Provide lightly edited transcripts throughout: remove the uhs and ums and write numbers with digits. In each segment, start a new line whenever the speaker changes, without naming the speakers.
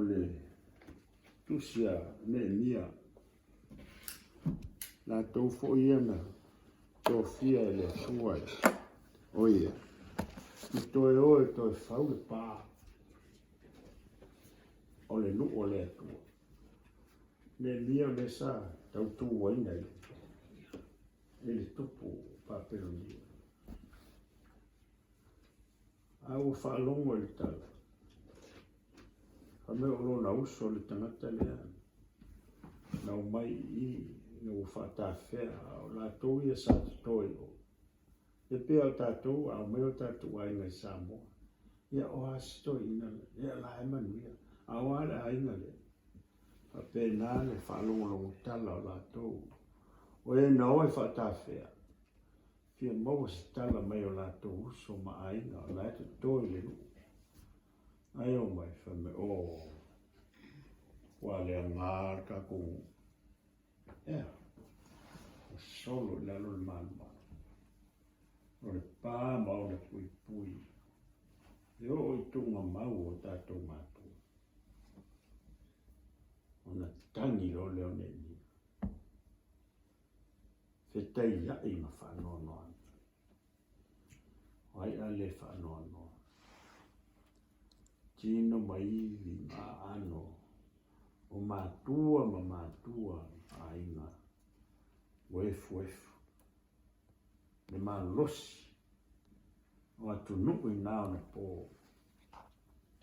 le tusia ne mia la tau fo iana tofia le suai oia i toe oe toe fau le pā o le nu o le atua le mia le sa tau tu waina e le tupu paperonia au whaalongo le tala ka me o lona uso le tangata lea nau mai i nau whaatawhea o la tau ia sa toi o e pia o tātou au meo tātou ai ngai Samoa ia o asto ina ia la e manuia au ale ainga le a pena le whaalongo tala o la tau o e nao e whaatawhea fia mau se tala mai o la tau uso ma ainga o la e toi le nu ai o mai whame o wale a ngār ka kong ea o solo le alo le manma o le pā mau le pui pui e o i tunga mau o tātou mātou o na tangi lo leo ne ni whetei ai ma whanono ai a le whanono tino mai vi ma ano o mātua ma mātua ainga wefu le malosi o atu nuku i nao na po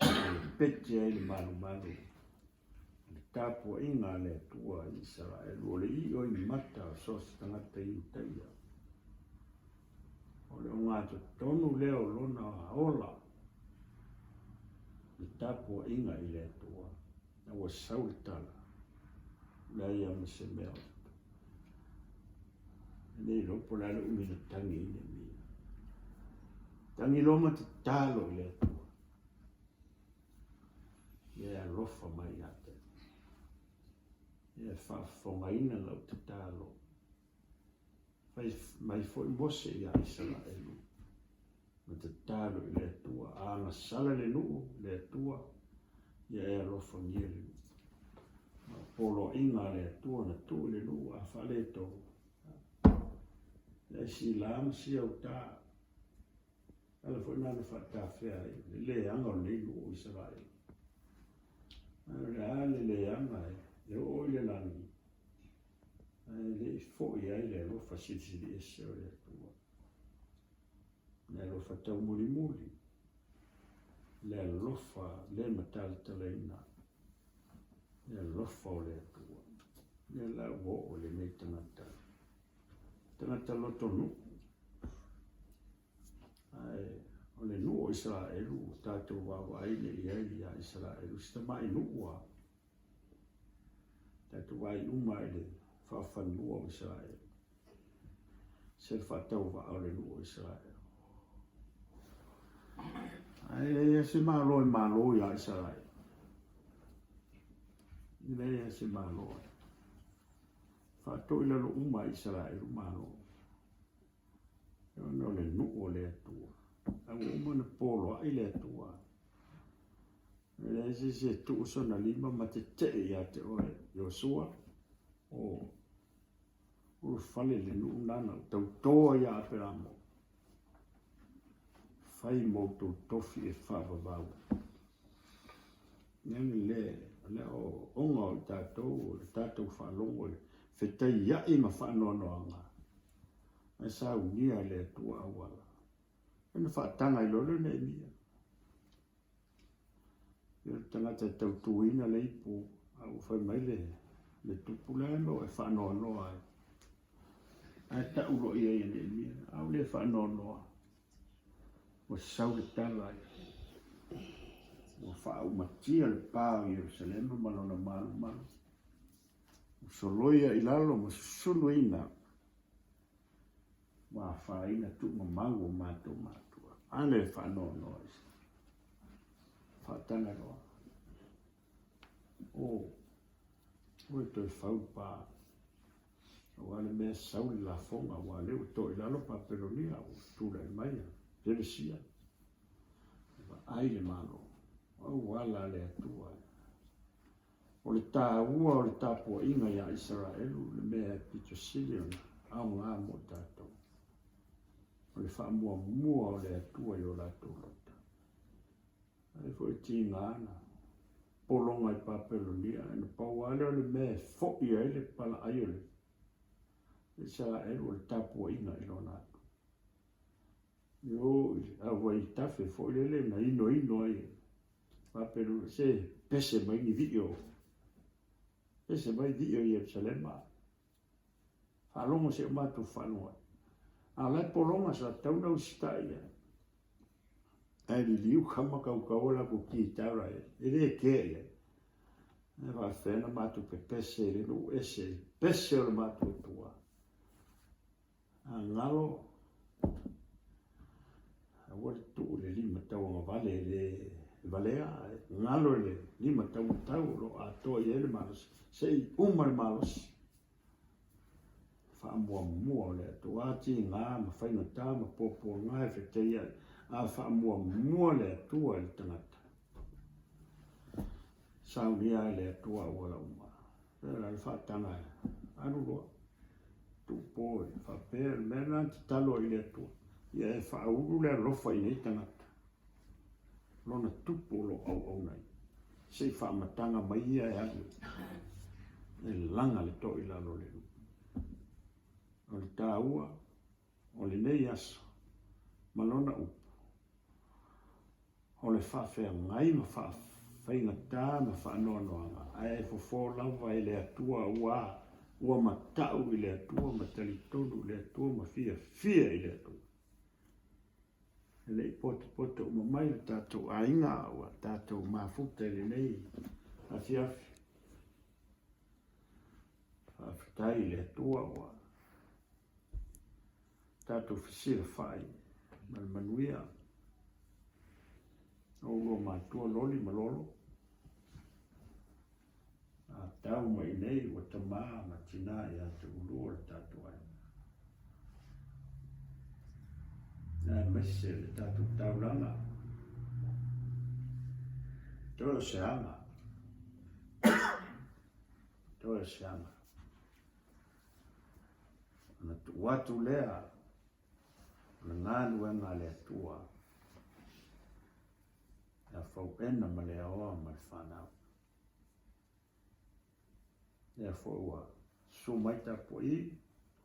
le peti ai le malu le tapu inga le atua i Israel o le i o i mata o sosi tangata i utaia o le o ngātu tonu leo lona a ola le tapu inga i le atua na wa sautala la ia mse mea nei lopo la le umina tangi ine mia tangi loma te talo i le atua ia lofa mai ate ia whaafonga ina lau te talo mai fo i mose ia Israelu ma te talo i le atua a nga sala le nuu le atua ia e lofa ngia le nuu ma polo inga le atua na tu le nuu a whale tō le si lam si au tā ala fo nana whaatawhea le anga o nei nuu Israel le ale le anga e o le langi le fo i ai le lofa sili ese o le atua le lofa tau muli muli le lofa le mataltalaina le lofa o le atua le la wo o le nei tangata loto nu ai o le nu o Israelu tātou wawa ai le iai a Israelu sita mai nuua tātou wai uma i le whawhanua o Israel se le whatau wa o le nu o Israel ai se malo i a Israel Nei se malo. Fatto il loro uma Israele umano. Non è nulla le tua. È un umano polo ai le tua. E se tu sono lima ma te ya te o Joshua o fale le nana tau toa ya peramo. Fai molto tofi e fava vau. Nene le o onga o tatou whalongo whetai iai ma whanoanoanga. E sa unia le tua awala. Ena whaatanga I lolo ne mia. Ia tangata tau tuina le ipu au whai mai le tupulano e whanoanoa. Ai ta ulo ia ia ne mia. Au le whanoanoa. O sau le tala o wha matia le pāo I Jerusalem malona malu. O soloia I lalo ma suluina. Wa whaina tu mamangu matua. Ane whanoanoa isi. Whaatanga roa. O toi whau pā. O ale mea sauli la fonga wa leo toi lalo paperonia o tūra I maia. Teresia. Aile malo. O wala le atua. o le tāua o le tapuaʻiga iā Isaraelu le mea pitosili ona aogā mo tatou o le faamuamua o le atua i o latou lota ai foʻi tigana pologa i papelonia ina pauale o le mea foʻi ai le palaʻai o le Isaraelu o le tapuaʻiga i lona atu io auai tafe foʻi lele na inoino ai papelo se pese mai ni video pese mai video i Jerusalema faalogo se o matou faaloga a lai pologa sa tauna usitaʻi ai liliu kama kaukau o lakou kitara e lē keʻi ai e faafena matou pepese i le nuu ese pese o le matou atua agalo ua le tuu le 5 tauaga vale le valea ngalo le 5 tau lo atoa i ele malosi sei uma le malosi faamuamua o le atua tigā ma faigatā ma popoaga e feteia a faamuamua le atua i le tagata saunia e le atua ua lauma le faataga aluloa tuupo e faapea le mea na tatalo i le atua ia e faaulu le alofa i nei tagata lona tupu lo au nei sei faamataga mai ia e alu e laga le toʻi lalo le o le tāua o lenei aso ma lona upu o le faafeagai ma faafaigatā ma faanoanoaga ae fofō lava i le atua ua mataʻu i le atua ma talitonu i le atua ma fiafia i le atua e leʻi potopoto uma mai le tatou aiga ua tatou mafuta i lenei afiafi faafetai i le atua ua tatou fesilafaʻi ma le manuia o ua matua loli ma lolo atau ma i nei ua tamā ma tinā iā te ulua le tatou aiga na mese le tatou taulaga toe o seaga ona tuu atu lea ona galuega le atua e fauʻena ma le aoa ma le fanau ia foʻi ua sumai tapuaʻi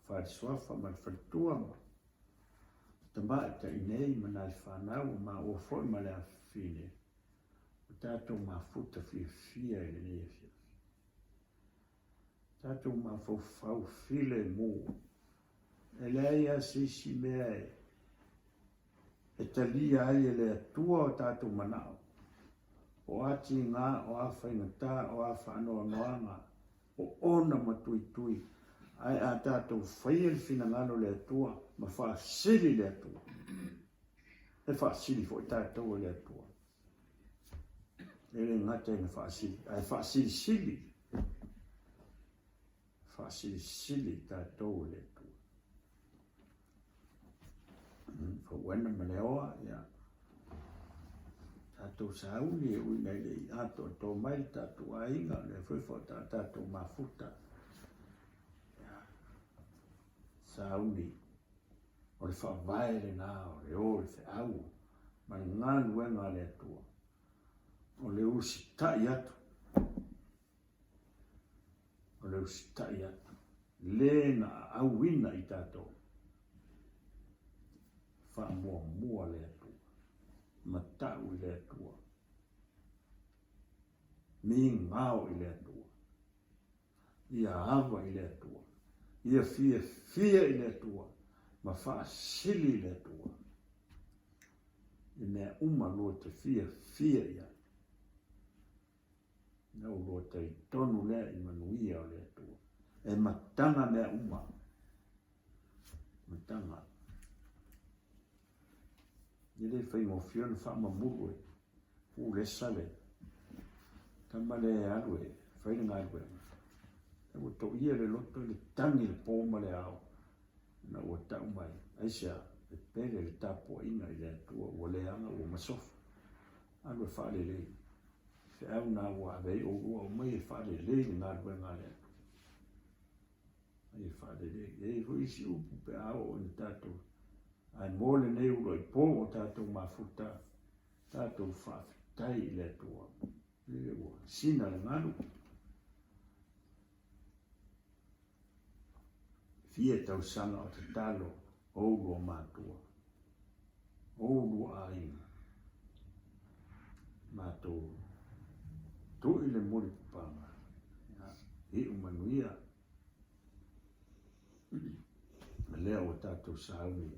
falesoafa ma le faletua ma tamaʻi taʻinei mana le fanau ma ua foʻi ma le afine o tatou mafuta fiafia i lenei afiafi tatou mafaufau file mu e lea ia seisi mea e talia ai e le atua o tatou manaʻo o atigā o a faigatā o a faanoanoaga o ona ma tuitui ae a tatou faia le finagalo le atua ma faasili le atua e faasili foʻi tatou o le atua e le gata ina faasili ae faasilisili tatou o le atua fauena ma le oa ia tatou sauni e uina i leʻi atoato mai le tatou aiga le foi faata tatou mafuta sauni o le faavae lenā o le o le feʻau ma le galuega a le atua o le usitaʻi atu lē na aauina i tatou faamuamua le atua mataʻu i le atua migao i le atua ia ava i le atua ia fiafia i le atua ma faasili i le atua i mea uma lua te fiafia ia na lua taitonu lea i manuia o le atua e mataga mea uma mataga i le faigofiona faamamulu e pulesa le tama le alu e faiga galuega e ua toʻia le loto i le tagi le pō ma le ao na ua taʻu mai aisa e pele le tapuaʻiga i le atua ua leaga ua masofa alu e faalelei Fe au na wa vei o ua mai e whare le ngā rua ngā lea. Ai e whare le. E ho isi upu pe ao o ni tātou. Ai mōle nei uro i pō o tātou mafuta. Tātou whawhitai i lea tua. E ua sina le ngaru. Fia tau sanga o te talo. Oulu o mātua. Oulu a ina. Mātou. Tu i le mori pupanga. I umanuia. Lea o tātou sauni.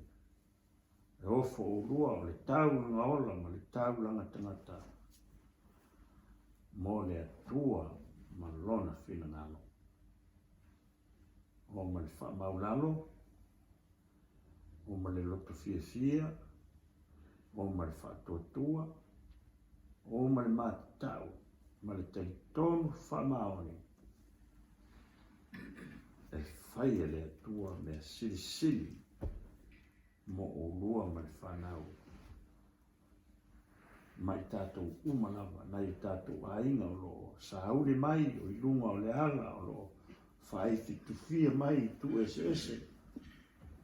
E ofo o rua o le tau langa ola ma le tau langa tangata. Mo le atua ma lona whina ngalo. O ma le wha maulalo. O ma le loto fia. O ma le wha totua. O ma le mātau. Ma le teitonu wha maoni. E whai e le atua mea sili. Mo o lua ma le whanau. Mai tātou umalawa, nai tātou ainga o lo sahauri mai, o i lunga o le ala o lo whaiti tufia mai tu ese.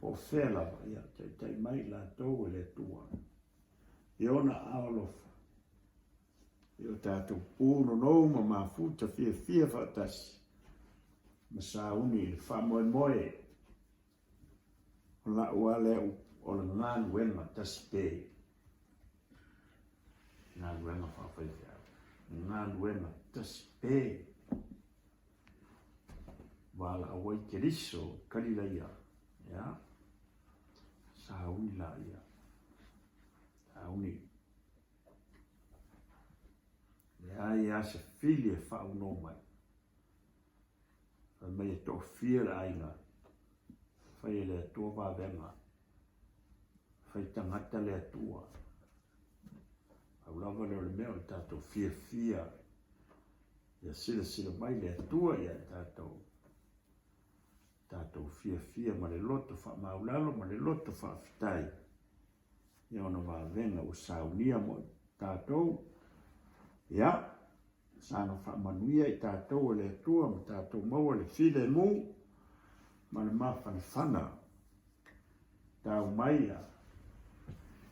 O whelawa, ia, tai mai la tau e le tua. I ona aolofa. I o tātou pūno nou ma mafuta fia whatasi. Ma sauni le whamoe. O la ua leo o le ngānu wema tasi pē. Ngānu wema whawhaiwhia. Ngānu wema tasi pē. Wala awai ke riso kalila ia. Ya. Sauni la ia. Sauni. Lea ia se fili e whauno mai. Mai e tō whia ainga. Whai e le tō wāwenga. Whai tangata le atua. Au lava leo le mea o tātou fia. Ia sila mai le atua ia tātou. Tātou fia ma le loto wha maulalo ma le loto wha whitai. Ia ona wāwenga o saunia mo tātou. Ia. Sanga whamanuia i tātou le atua ma tātou maua le while mū. Ma le mawhana whana. Tau maia.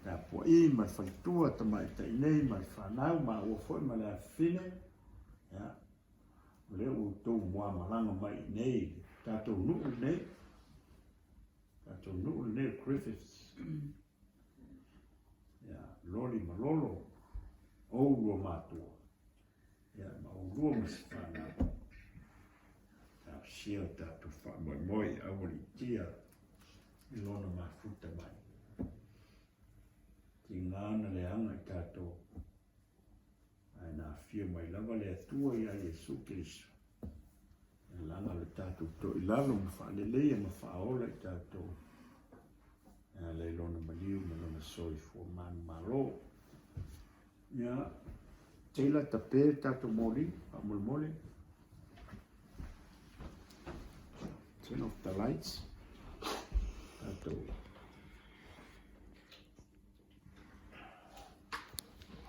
Ta po I ma whaitua ta mai ta inei ma le whanau ma ua foi ma le awhine. Ya. Le u tō mua malanga mai nei. Tātou nuu nei. Tātou nuu nei Griffiths. Ya. Loli ma lolo. Ouro mātua. Ya. Ma ouro ma se whanau. Ta sia tātou whamoi awari tia. I lona mafuta mai. Ki ngāna le anga I tātou. Ai nā whia mai lava le atua I a Jesu Kristo. E langa le tātou to I lalo ma whaalelea ma whaola I tātou. E le lona maliu ma lona soi fua manu malo. Ia, teila tape tātou moli, pamul moli. Turn off the lights. Tātou.